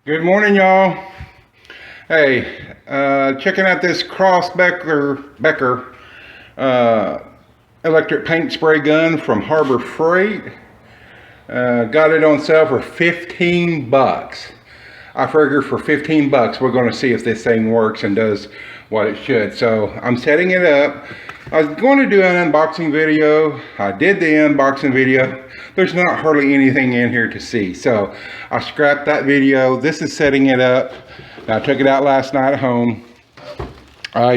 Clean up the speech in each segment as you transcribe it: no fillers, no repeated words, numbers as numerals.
Good morning, y'all. Hey, checking out this Krause Becker electric paint spray gun from Harbor Freight. Got it on sale for 15 bucks. I figure for 15 bucks, we're going to see if this thing works and does what it should. So I'm setting it up. I was going to do an unboxing video. I did the unboxing video. There's not hardly anything in here to see. So I scrapped that video. This is setting it up. I took it out last night at home. I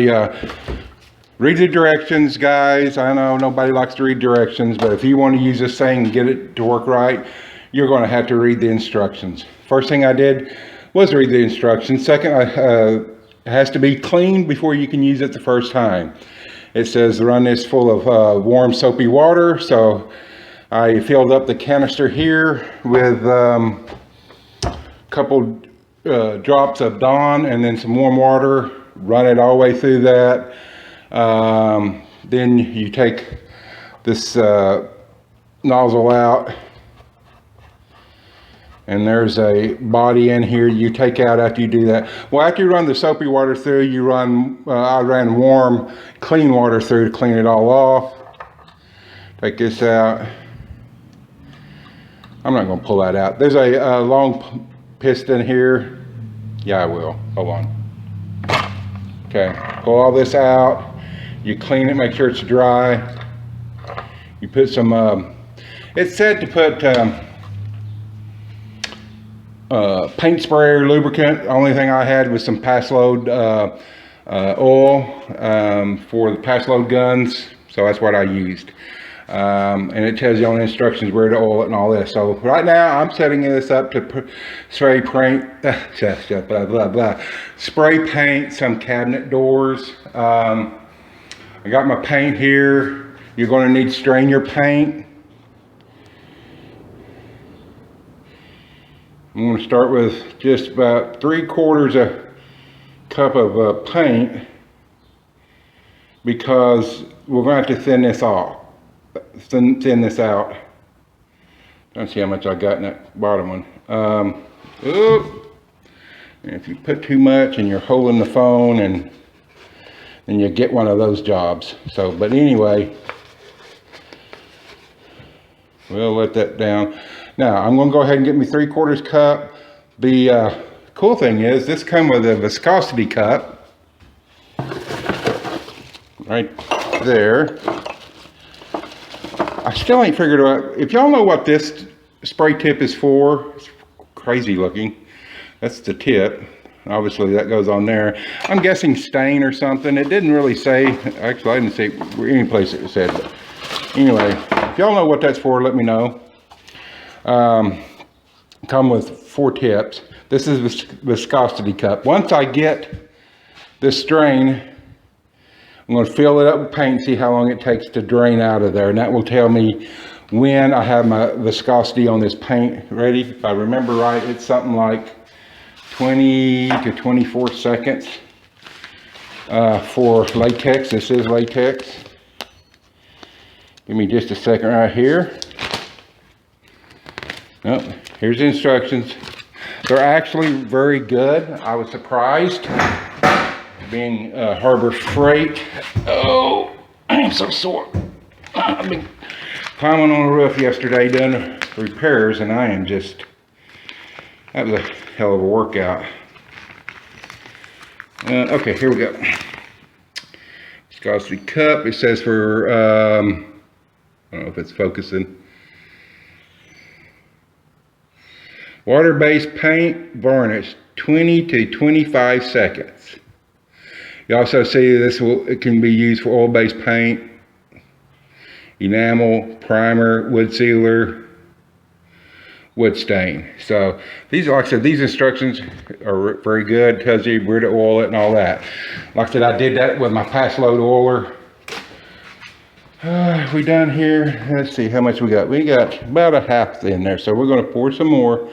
read the directions, guys. I know nobody likes to read directions, but if you want to use this thing and get it to work right, you're going to have to read the instructions. First thing I did was read the instructions. Second, it has to be clean before you can use it the first time. It says run this full of warm soapy water. So I filled up the canister here with a couple drops of Dawn and then some warm water. Run it all the way through that. Then you take this nozzle out, and there's a body in here you take out after you do that. Well, after you run the soapy water through, you run, I ran warm, clean water through to clean it all off. Take this out. I'm not going to pull that out. There's a long piston here. Yeah, I will. Hold on. Okay, pull all this out. You clean it, make sure it's dry. You put some, it's said to put paint sprayer lubricant. The only thing I had was some pass load oil for the pass load guns, so that's what I used. And it tells you on the instructions where to oil it and all this. So right now I'm setting this up to spray paint, spray paint some cabinet doors. I got my paint here. You're going to need to strain your paint. I'm going to start with just about 3/4 a cup of paint, because we're going to have to thin this off. Thin this out. Let's see how much I got in that bottom one. And if you put too much and you're holding the phone, and then you get one of those jobs. So, but anyway, we'll let that down. Now I'm going to go ahead and get me 3/4 cup. The cool thing is this comes with a viscosity cup right there. I still ain't figured out, if y'all know what this spray tip is for. It's crazy looking. That's the tip. Obviously that goes on there. I'm guessing stain or something. It didn't really say. Actually, I didn't see any place it said. But anyway, if y'all know what that's for, let me know. Come with 4 tips. This is viscosity cup. Once I get this strain, I'm going to fill it up with paint and see how long it takes to drain out of there. And that will tell me when I have my viscosity on this paint ready. If I remember right, it's something like 20 to 24 seconds for latex. This is latex. Give me just a second right here. Oh, here's the instructions. They're actually very good. I was surprised, being Harbor Freight. Oh, I'm so sore. I've been climbing on the roof yesterday doing repairs, and I am just, that was a hell of a workout. Okay, here we go. Viscosity cup. It says for, I don't know if it's focusing. Water-based paint varnish, 20 to 25 seconds. You also see it can be used for oil-based paint, enamel, primer, wood sealer, wood stain. So these, like I said, these instructions are very good. It tells you where to oil it and all that. Like I said, I did that with my pass load oiler. We done here. Let's see how much we got. We got about a half in there, so we're going to pour some more.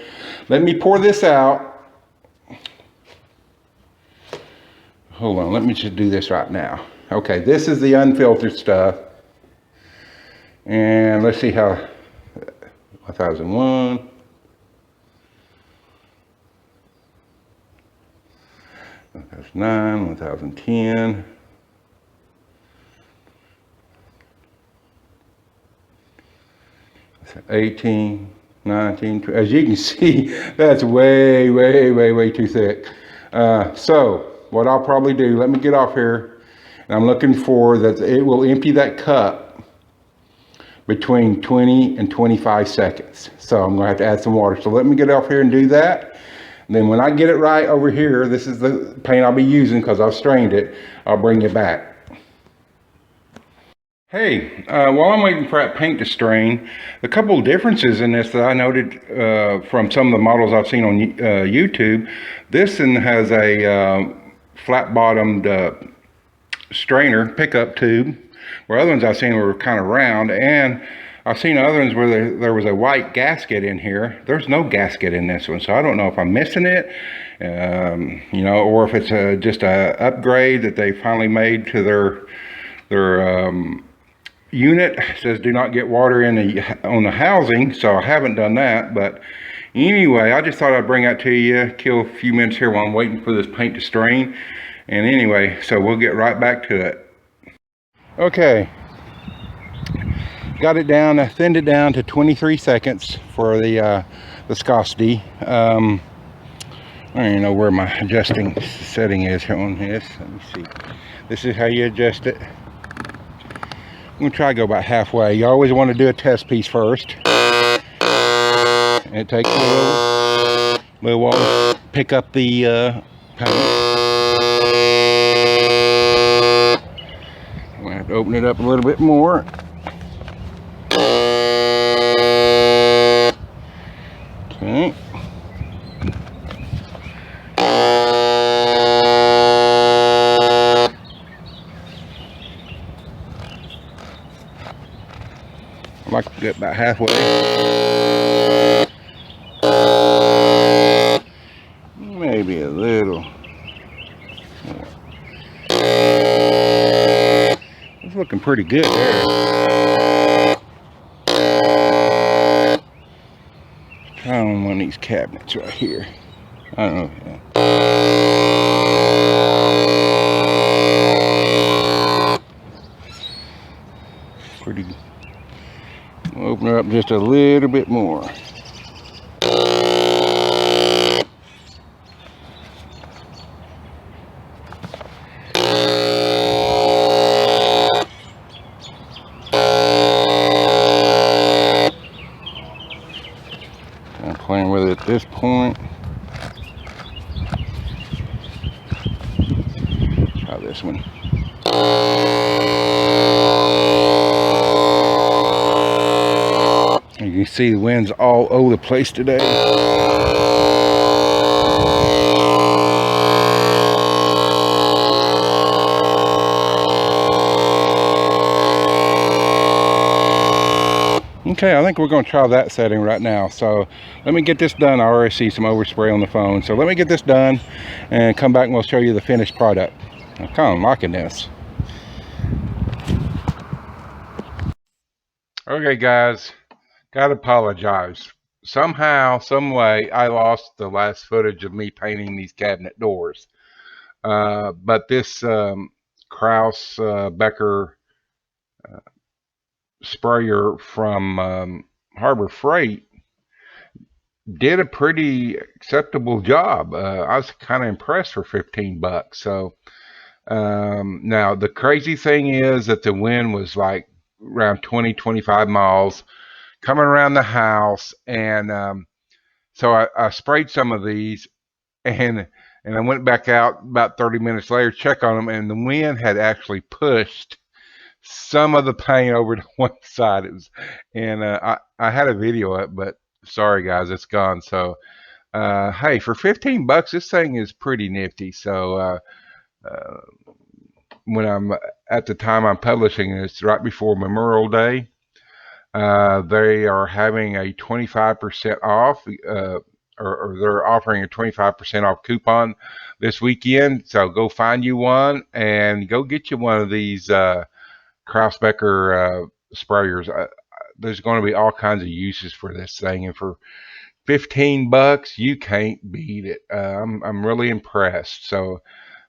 Let me pour this out. Hold on, let me just do this right now. Okay, this is the unfiltered stuff. And let's see how, 1001. 1009, 1010. That's 18, 19, 20. As you can see, that's way too thick. So what I'll probably do, let me get off here, and I'm looking for that it will empty that cup between 20 and 25 seconds. So I'm gonna have to add some water. So let me get off here and do that. And then when I get it right over here, this is the paint I'll be using because I've strained it, I'll bring it back. Hey, while I'm waiting for that paint to strain, a couple of differences in this that I noted from some of the models I've seen on YouTube. This one has a flat-bottomed strainer pickup tube, where other ones I've seen were kind of round, and I've seen other ones where there was a white gasket in here. There's no gasket in this one, so I don't know if I'm missing it, you know, or if it's just a upgrade that they finally made to their unit. It says do not get water in on the housing, so I haven't done that. But anyway, I just thought I'd bring that to you, kill a few minutes here while I'm waiting for this paint to strain. And anyway, so we'll get right back to it. Okay, got it down, I thinned it down to 23 seconds for the viscosity. I don't even know where my adjusting setting is here on this. Let me see. This is how you adjust it. I'm gonna try to go about halfway. You always want to do a test piece first. And it takes a little while to pick up the paint. I'm gonna have to open it up a little bit more. Okay. I like to get about halfway. Maybe a little more. It's looking pretty good there. Try on one of these cabinets right here. I don't know. Pretty good. We'll open her up just a little bit more. I'm playing with it at this point. Try this one. You can see the wind's all over the place today. Okay, I think we're going to try that setting right now. So let me get this done. I already see some overspray on the phone. So let me get this done and come back and we'll show you the finished product. I'm kind of liking this. Okay guys, gotta apologize. Somehow, some way, I lost the last footage of me painting these cabinet doors. But this Krause Becker sprayer from Harbor Freight did a pretty acceptable job. I was kind of impressed for 15 bucks. So now the crazy thing is that the wind was like around 20-25 miles coming around the house, and so I sprayed some of these, and I went back out about 30 minutes later, check on them, and the wind had actually pushed some of the paint over to one side. It was, and I had a video up, but sorry guys, it's gone. So hey, for 15 bucks, this thing is pretty nifty. So when I'm at the time I'm publishing this, right before Memorial Day, they are having a 25% off, or they're offering a 25% off coupon this weekend. So go find you one and go get you one of these Krause Becker sprayers. There's going to be all kinds of uses for this thing, and for 15 bucks, you can't beat it. I'm really impressed. So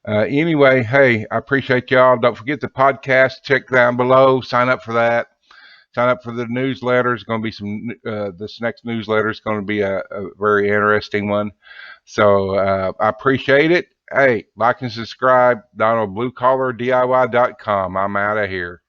Anyway, hey, I appreciate y'all. Don't forget the podcast. Check down below. Sign up for that. Sign up for the newsletter. It's going to be some. This next newsletter is going to be a very interesting one. So I appreciate it. Hey, like and subscribe. Donald Bluecollar DIY.com. I'm out of here.